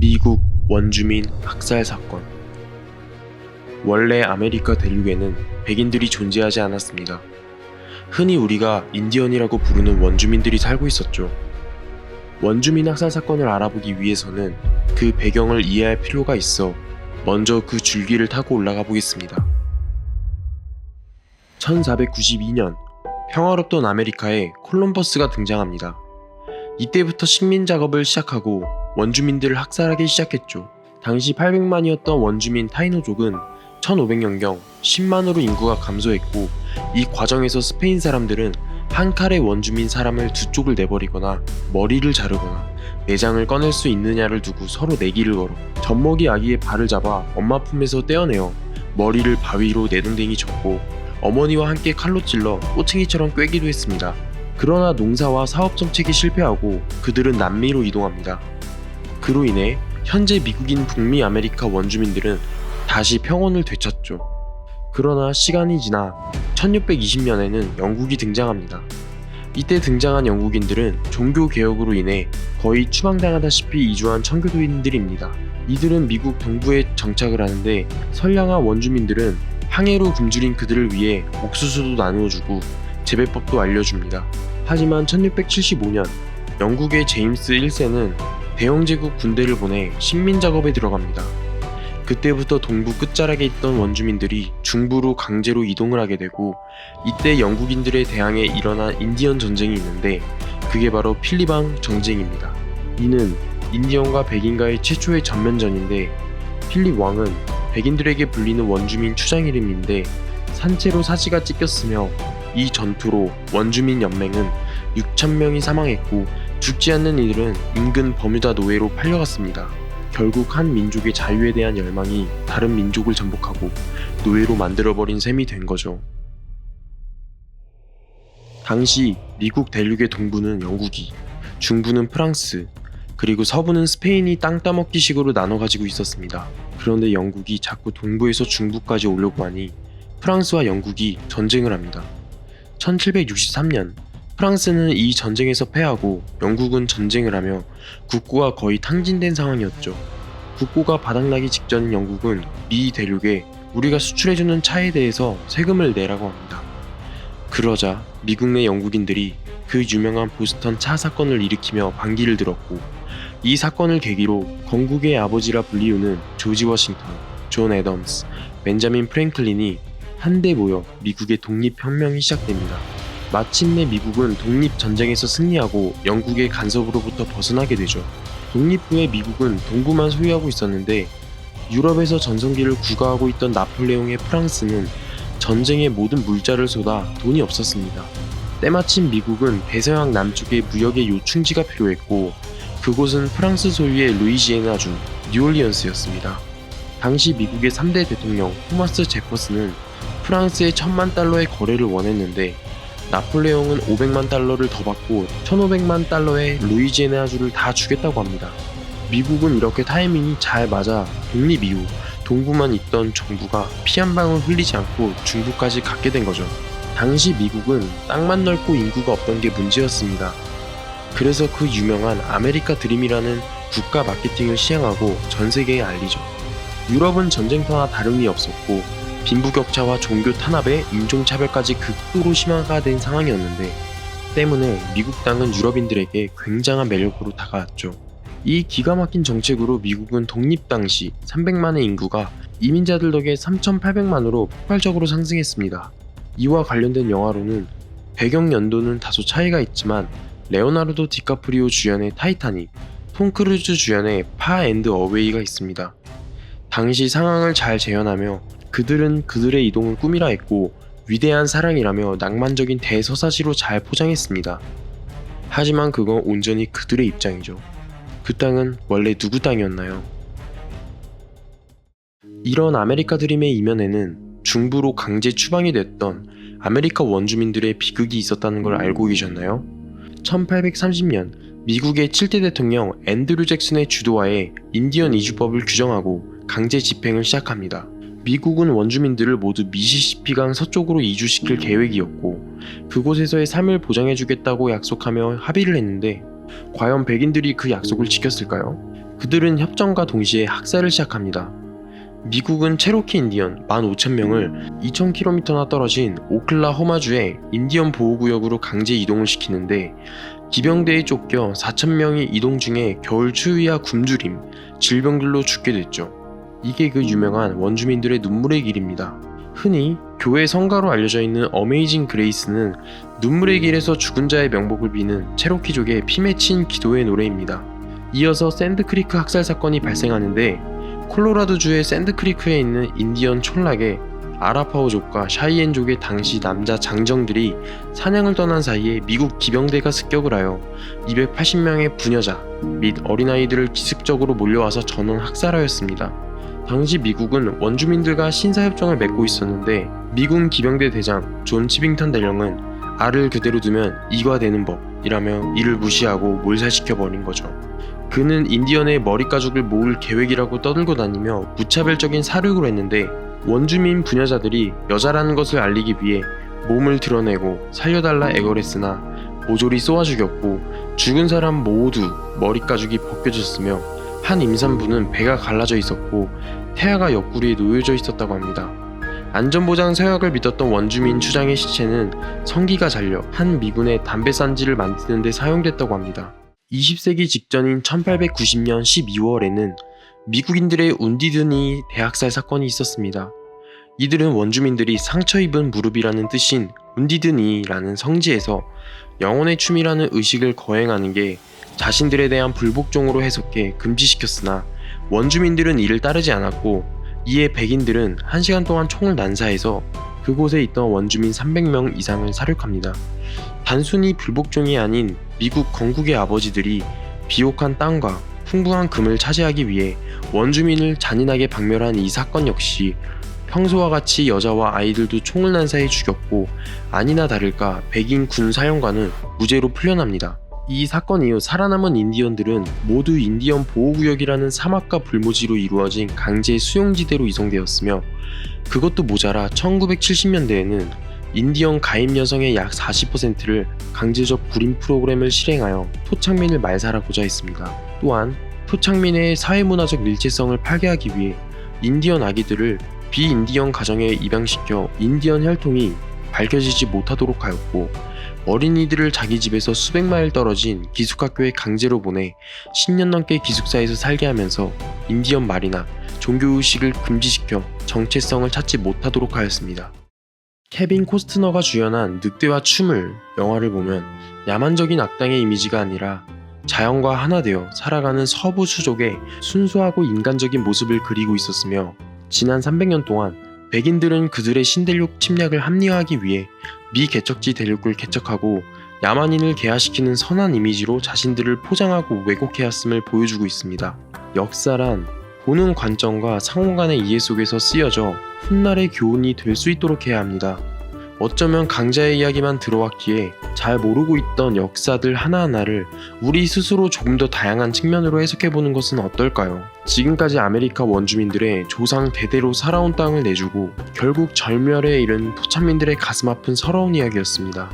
미국 원주민 학살 사건. 원래 아메리카 대륙에는 백인들이 존재하지 않았습니다. 흔히 우리가 인디언이라고 부르는 원주민들이 살고 있었죠. 원주민 학살 사건을 알아보기 위해서는 그 배경을 이해할 필요가 있어 먼저 그 줄기를 타고 올라가 보겠습니다. 1492년 평화롭던 아메리카에 콜럼버스가 등장합니다. 이때부터 식민 작업을 시작하고 원주민들을 학살하기 시작했죠. 당시 800만이었던 원주민 타이노족은 1500년경 10만으로 인구가 감소했고, 이 과정에서 스페인 사람들은 한 칼의 원주민 사람을 두 쪽을 내버리거나 머리를 자르거나 내장을 꺼낼 수 있느냐를 두고 서로 내기를 걸어 젖먹이 아기의 발을 잡아 엄마 품에서 떼어내어 머리를 바위로 내동댕이 쳤고, 어머니와 함께 칼로 찔러 꼬챙이처럼 꿰기도 했습니다. 그러나 농사와 사업 정책이 실패하고 그들은 남미로 이동합니다. 그로 인해 현재 미국인 북미 아메리카 원주민들은 다시 평온을 되찾죠. 그러나 시간이 지나 1620년에는 영국이 등장합니다. 이때 등장한 영국인들은 종교 개혁으로 인해 거의 추방당하다시피 이주한 청교도인들입니다. 이들은 미국 동부에 정착을 하는데, 선량한 원주민들은 항해로 굶주린 그들을 위해 옥수수도 나누어주고 재배법도 알려줍니다. 하지만 1675년 영국의 제임스 1세는 대영제국 군대를 보내 식민 작업에 들어갑니다. 그때부터 동부 끝자락에 있던 원주민들이 중부로 강제로 이동을 하게 되고, 이때 영국인들에 대항해 일어난 인디언 전쟁이 있는데, 그게 바로 필리방 전쟁입니다. 이는 인디언과 백인과의 최초의 전면전인데, 필립 왕은 백인들에게 불리는 원주민 추장 이름인데 산채로 사지가 찢겼으며, 이 전투로 원주민 연맹은 6,000명이 사망했고, 죽지 않는 이들은 인근 버뮤다 노예로 팔려갔습니다. 결국 한 민족의 자유에 대한 열망이 다른 민족을 전복하고 노예로 만들어버린 셈이 된 거죠. 당시 미국 대륙의 동부는 영국이, 중부는 프랑스, 그리고 서부는 스페인이 땅 따먹기 식으로 나눠 가지고 있었습니다. 그런데 영국이 자꾸 동부에서 중부까지 오려고 하니 프랑스와 영국이 전쟁을 합니다. 1763년 프랑스는 이 전쟁에서 패하고 영국은 전쟁을 하며 국고가 거의 탕진된 상황이었죠. 국고가 바닥나기 직전인 영국은 미 대륙에 우리가 수출해주는 차에 대해서 세금을 내라고 합니다. 그러자 미국 내 영국인들이 그 유명한 보스턴 차 사건을 일으키며 반기를 들었고, 이 사건을 계기로 건국의 아버지라 불리우는 조지 워싱턴, 존 애덤스, 벤자민 프랭클린이 한데 모여 미국의 독립혁명이 시작됩니다. 마침내 미국은 독립전쟁에서 승리하고 영국의 간섭으로부터 벗어나게 되죠. 독립 후에 미국은 동부만 소유하고 있었는데, 유럽에서 전성기를 구가하고 있던 나폴레옹의 프랑스는 전쟁에 모든 물자를 쏟아 돈이 없었습니다. 때마침 미국은 대서양 남쪽에 무역의 요충지가 필요했고, 그곳은 프랑스 소유의 루이지애나주 뉴올리언스였습니다. 당시 미국의 3대 대통령 토마스 제퍼슨은 프랑스에 1,000만 달러의 거래를 원했는데, 나폴레옹은 500만 달러를 더 받고 1,500만 달러의 루이지애나주를 다 주겠다고 합니다. 미국은 이렇게 타이밍이 잘 맞아 독립 이후 동부만 있던 정부가 피 한 방울 흘리지 않고 중부까지 갖게 된 거죠. 당시 미국은 땅만 넓고 인구가 없던 게 문제였습니다. 그래서 그 유명한 아메리카 드림이라는 국가 마케팅을 시행하고 전 세계에 알리죠. 유럽은 전쟁터나 다름이 없었고, 빈부격차와 종교 탄압에 인종차별까지 극도로 심화가 된 상황이었는데, 때문에 미국 땅은 유럽인들에게 굉장한 매력으로 다가왔죠. 이 기가 막힌 정책으로 미국은 독립 당시 300만의 인구가 이민자들 덕에 3,800만으로 폭발적으로 상승했습니다. 이와 관련된 영화로는 배경 연도는 다소 차이가 있지만 레오나르도 디카프리오 주연의 타이타닉, 톰 크루즈 주연의 파 앤드 어웨이가 있습니다. 당시 상황을 잘 재현하며 그들은 그들의 이동을 꿈이라 했고 위대한 사랑이라며 낭만적인 대서사시로 잘 포장했습니다. 하지만 그건 온전히 그들의 입장이죠. 그 땅은 원래 누구 땅이었나요? 이런 아메리카 드림의 이면에는 중부로 강제 추방이 됐던 아메리카 원주민들의 비극이 있었다는 걸 알고 계셨나요? 1830년 미국의 7대 대통령 앤드류 잭슨의 주도하에 인디언 이주법을 규정하고 강제 집행을 시작합니다. 미국은 원주민들을 모두 미시시피강 서쪽으로 이주시킬 계획이었고, 그곳에서의 삶을 보장해주겠다고 약속하며 합의를 했는데, 과연 백인들이 그 약속을 지켰을까요? 그들은 협정과 동시에 학살을 시작합니다. 미국은 체로키 인디언 15,000명을 2,000km나 떨어진 오클라호마주의 인디언 보호구역으로 강제 이동을 시키는데 기병대에 쫓겨 4,000명이 이동 중에 겨울 추위와 굶주림, 질병들로 죽게 됐죠. 이게 그 유명한 원주민들의 눈물의 길입니다. 흔히 교회 성가로 알려져 있는 어메이징 그레이스는 눈물의 길에서 죽은 자의 명복을 비는 체로키족의 피 맺힌 기도의 노래입니다. 이어서 샌드크리크 학살 사건이 발생하는데 콜로라도주의 샌드크리크에 있는 인디언 촌락에 아라파오족과 샤이엔족의 당시 남자 장정들이 사냥을 떠난 사이에 미국 기병대가 습격을 하여 280명의 부녀자 및 어린아이들을 기습적으로 몰려와서 전원 학살하였습니다. 당시 미국은 원주민들과 신사협정을 맺고 있었는데 미군 기병대 대장 존 치빙턴 대령은 알을 그대로 두면 이가 되는 법이라며 이를 무시하고 몰살시켜버린 거죠. 그는 인디언의 머리가죽을 모을 계획이라고 떠들고 다니며 무차별적인 사륙을 했는데 원주민 부녀자들이 여자라는 것을 알리기 위해 몸을 드러내고 살려달라 애걸했으나 모조리 쏘아 죽였고 죽은 사람 모두 머리가죽이 벗겨졌으며 한 임산부는 배가 갈라져 있었고 태아가 옆구리에 놓여져 있었다고 합니다. 안전보장 서약을 믿었던 원주민 추장의 시체는 성기가 잘려 한 미군의 담배산지를 만드는 데 사용됐다고 합니다. 20세기 직전인 1890년 12월에는 미국인들의 운디드니 대학살 사건이 있었습니다. 이들은 원주민들이 상처 입은 무릎이라는 뜻인 운디드니라는 성지에서 영혼의 춤이라는 의식을 거행하는 게 자신들에 대한 불복종으로 해석해 금지시켰으나 원주민들은 이를 따르지 않았고 이에 백인들은 1시간 동안 총을 난사해서 그곳에 있던 원주민 300명 이상을 사륙합니다. 단순히 불복종이 아닌 미국 건국의 아버지들이 비옥한 땅과 풍부한 금을 차지하기 위해 원주민을 잔인하게 박멸한 이 사건 역시 평소와 같이 여자와 아이들도 총을 난사해 죽였고 아니나 다를까 백인 군 사령관은 무죄로 풀려납니다. 이 사건 이후 살아남은 인디언들은 모두 인디언 보호구역이라는 사막과 불모지로 이루어진 강제 수용지대로 이송되었으며 그것도 모자라 1970년대에는 인디언 가입 여성의 약 40%를 강제적 불임 프로그램을 실행하여 토착민을 말살하고자 했습니다. 또한 토착민의 사회문화적 밀집성을 파괴하기 위해 인디언 아기들을 비인디언 가정에 입양시켜 인디언 혈통이 밝혀지지 못하도록 하였고 어린이들을 자기 집에서 수백 마일 떨어진 기숙학교에 강제로 보내 10년 넘게 기숙사에서 살게 하면서 인디언 말이나 종교의식을 금지시켜 정체성을 찾지 못하도록 하였습니다. 케빈 코스트너가 주연한 늑대와 춤을 영화를 보면 야만적인 악당의 이미지가 아니라 자연과 하나 되어 살아가는 서부 수족의 순수하고 인간적인 모습을 그리고 있었으며 지난 300년 동안 백인들은 그들의 신대륙 침략을 합리화하기 위해 미개척지 대륙을 개척하고 야만인을 개화시키는 선한 이미지로 자신들을 포장하고 왜곡해왔음을 보여주고 있습니다. 역사란 보는 관점과 상호 간의 이해 속에서 쓰여져 훗날의 교훈이 될 수 있도록 해야 합니다. 어쩌면 강자의 이야기만 들어왔기에 잘 모르고 있던 역사들 하나하나를 우리 스스로 조금 더 다양한 측면으로 해석해보는 것은 어떨까요? 지금까지 아메리카 원주민들의 조상 대대로 살아온 땅을 내주고 결국 절멸에 이른 토착민들의 가슴 아픈 서러운 이야기였습니다.